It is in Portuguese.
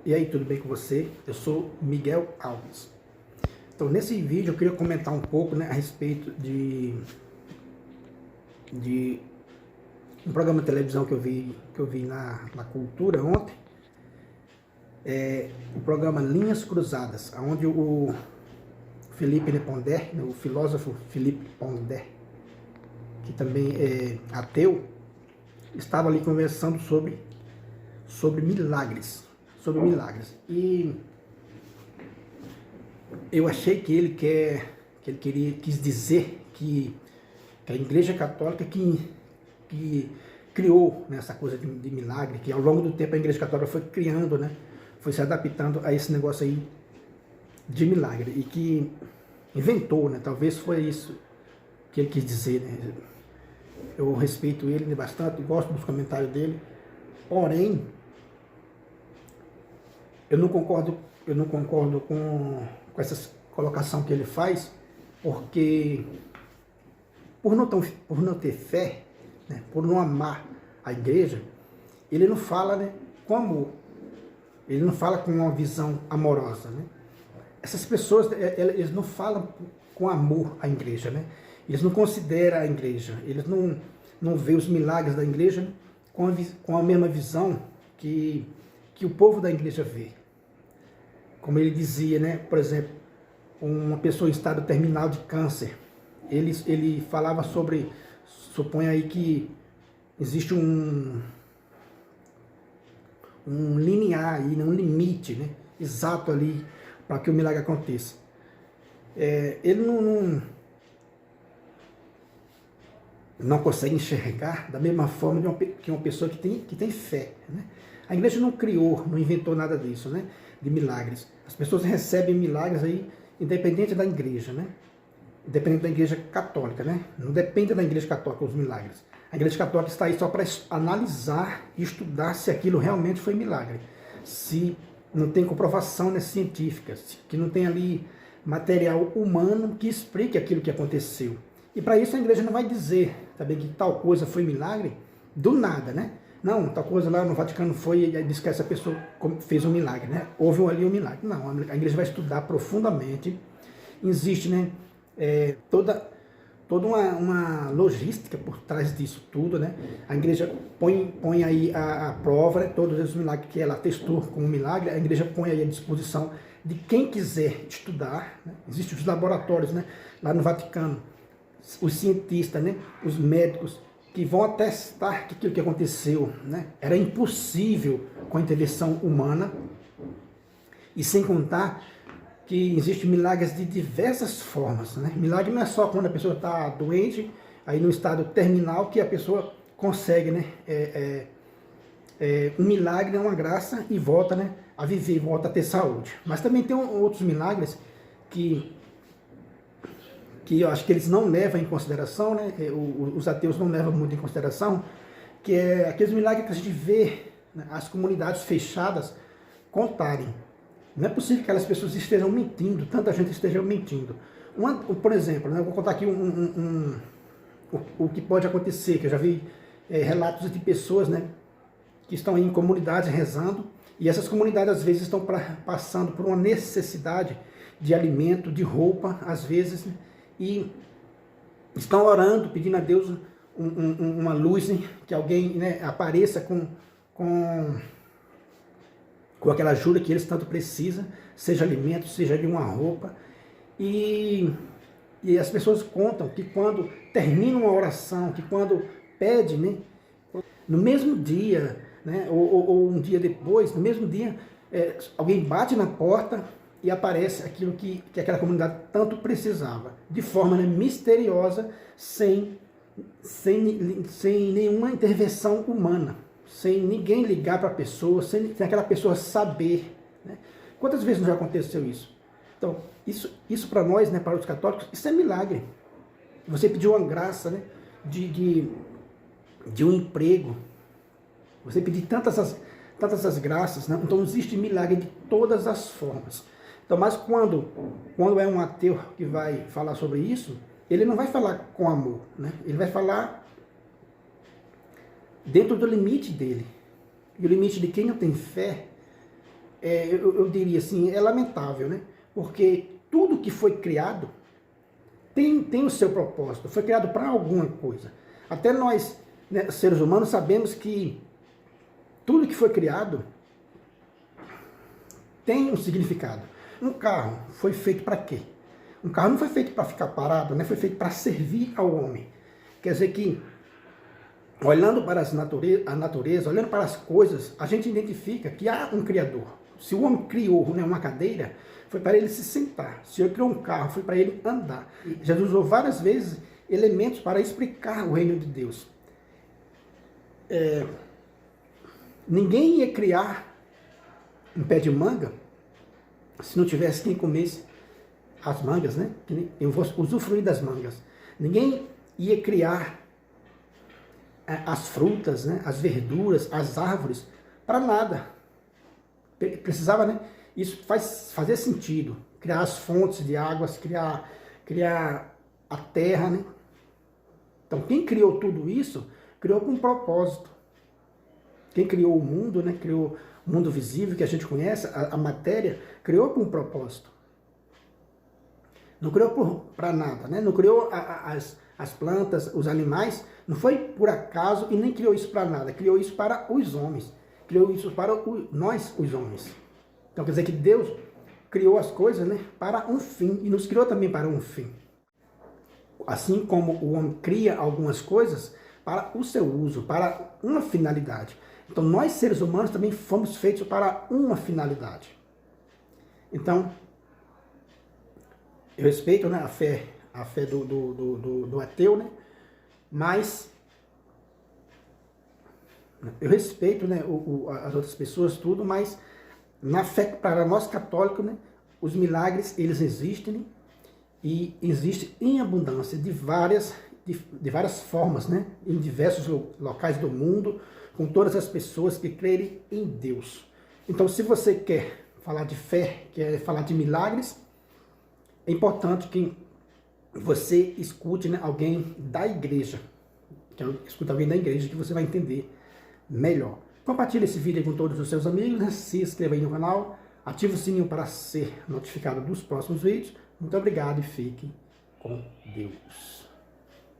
E aí, tudo bem com você? Eu sou Miguel Alves. Então, nesse vídeo eu queria comentar um pouco, né, a respeito de um programa de televisão que eu vi na Cultura ontem, o programa Linhas Cruzadas, onde o Felipe Pondé, né, o filósofo Felipe Pondé, que também é ateu, estava ali conversando sobre milagres, E eu achei que ele quis dizer que a Igreja Católica que criou, né, essa coisa de milagre, que ao longo do tempo a Igreja Católica foi criando, né, foi se adaptando a esse negócio aí de milagre, e que inventou, né, talvez foi isso que ele quis dizer, né. Eu respeito ele bastante, gosto dos comentários dele, porém eu não concordo com essa colocação que ele faz, porque por não ter fé, né, por não amar a igreja, ele não fala, né, com amor, ele não fala com uma visão amorosa, né. Essas pessoas, eles não falam com amor a igreja, né, eles não consideram a igreja, eles não veem os milagres da igreja com a mesma visão que o povo da igreja vê. Como ele dizia, né, por exemplo, uma pessoa em estado terminal de câncer, ele falava sobre, supõe aí que existe um linear aí, um limite, né, exato ali para que o milagre aconteça. Ele não consegue enxergar da mesma forma que uma pessoa que tem fé, né? A igreja não criou, não inventou nada disso, né, de milagres. As pessoas recebem milagres aí, independente da igreja, né? Independente da igreja católica, né? Não depende da igreja católica os milagres. A igreja católica está aí só para analisar e estudar se aquilo realmente foi milagre. Se não tem comprovação, né, científica, que não tem ali material humano que explique aquilo que aconteceu. E para isso a igreja não vai dizer também que tal coisa foi milagre do nada, né? Não, tal coisa lá no Vaticano foi e disse que essa pessoa fez um milagre, né? Houve ali um milagre. Não, a igreja vai estudar profundamente. Existe, né, toda uma logística por trás disso tudo, né? A igreja põe aí a prova, né, todos os milagres que ela testou como milagre, a igreja põe aí à disposição de quem quiser estudar, né? Existem os laboratórios, né, lá no Vaticano, os cientistas, né, os médicos, que vão atestar que aquilo que aconteceu, né, era impossível com a intervenção humana, e sem contar que existem milagres de diversas formas, né? Milagre não é só quando a pessoa está doente, aí no estado terminal, que a pessoa consegue, né, um milagre é uma graça e volta, né, a viver, volta a ter saúde. Mas também tem outros milagres que eu acho que eles não levam em consideração, né, os ateus não levam muito em consideração, que é aqueles milagres que a gente vê, né, as comunidades fechadas contarem. Não é possível que aquelas pessoas estejam mentindo, tanta gente esteja mentindo. Por exemplo, né, eu vou contar aqui o que pode acontecer, que eu já vi relatos de pessoas, né, que estão em comunidades rezando, e essas comunidades às vezes estão passando por uma necessidade de alimento, de roupa, às vezes, né, e estão orando, pedindo a Deus uma luz, né, que alguém, né, apareça com aquela ajuda que eles tanto precisam, seja alimento, seja de uma roupa. E as pessoas contam que quando termina uma oração, que quando pede, né, no mesmo dia, né, ou um dia depois, no mesmo dia, alguém bate na porta e aparece aquilo que aquela comunidade tanto precisava, de forma, né, misteriosa, sem nenhuma intervenção humana, sem ninguém ligar para a pessoa, sem aquela pessoa saber, né? Quantas vezes não já aconteceu isso? Então, isso para nós, né, para os católicos, isso é milagre. Você pediu uma graça, né, de um emprego, você pediu tantas as graças, né? Então existe milagre de todas as formas. Então, mas quando é um ateu que vai falar sobre isso, ele não vai falar com amor, né? Ele vai falar dentro do limite dele. E o limite de quem não tem fé eu diria assim, é lamentável, né? Porque tudo que foi criado tem o seu propósito, foi criado para alguma coisa. Até nós, né, seres humanos, sabemos que tudo que foi criado tem um significado. Um carro foi feito para quê? Um carro não foi feito para ficar parado, né? Foi feito para servir ao homem. Quer dizer que, olhando para a natureza, olhando para as coisas, a gente identifica que há um Criador. Se o homem criou, né, uma cadeira, foi para ele se sentar. Se ele criou um carro, foi para ele andar. Jesus usou várias vezes elementos para explicar o reino de Deus. Ninguém ia criar um pé de manga se não tivesse quem comesse as mangas, né? Eu vou usufruir das mangas. Ninguém ia criar as frutas, né? As verduras, as árvores, para nada. Precisava, né? Isso fazer sentido. Criar as fontes de águas, criar a terra, né? Então, quem criou tudo isso, criou com um propósito. Quem criou o mundo, né? Criou o mundo visível que a gente conhece, a matéria, criou com um propósito. Não criou para nada, né? Não criou as plantas, os animais, não foi por acaso e nem criou isso para nada. Criou isso para os homens. Criou isso para nós, os homens. Então quer dizer que Deus criou as coisas, né, para um fim e nos criou também para um fim. Assim como o homem cria algumas coisas para o seu uso, para uma finalidade. Então nós, seres humanos, também fomos feitos para uma finalidade. Então, eu respeito, né, a fé do ateu, né, mas eu respeito, né, as outras pessoas, tudo, mas na fé, para nós católicos, né, os milagres, eles existem e existem em abundância de várias formas, né, em diversos locais do mundo, com todas as pessoas que crerem em Deus. Então, se você quer falar de fé, quer falar de milagres, é importante que você escute, né, alguém da igreja, escute alguém da igreja que você vai entender melhor. Compartilhe esse vídeo com todos os seus amigos, né? Se inscreva aí no canal, ative o sininho para ser notificado dos próximos vídeos. Muito obrigado e fique com Deus.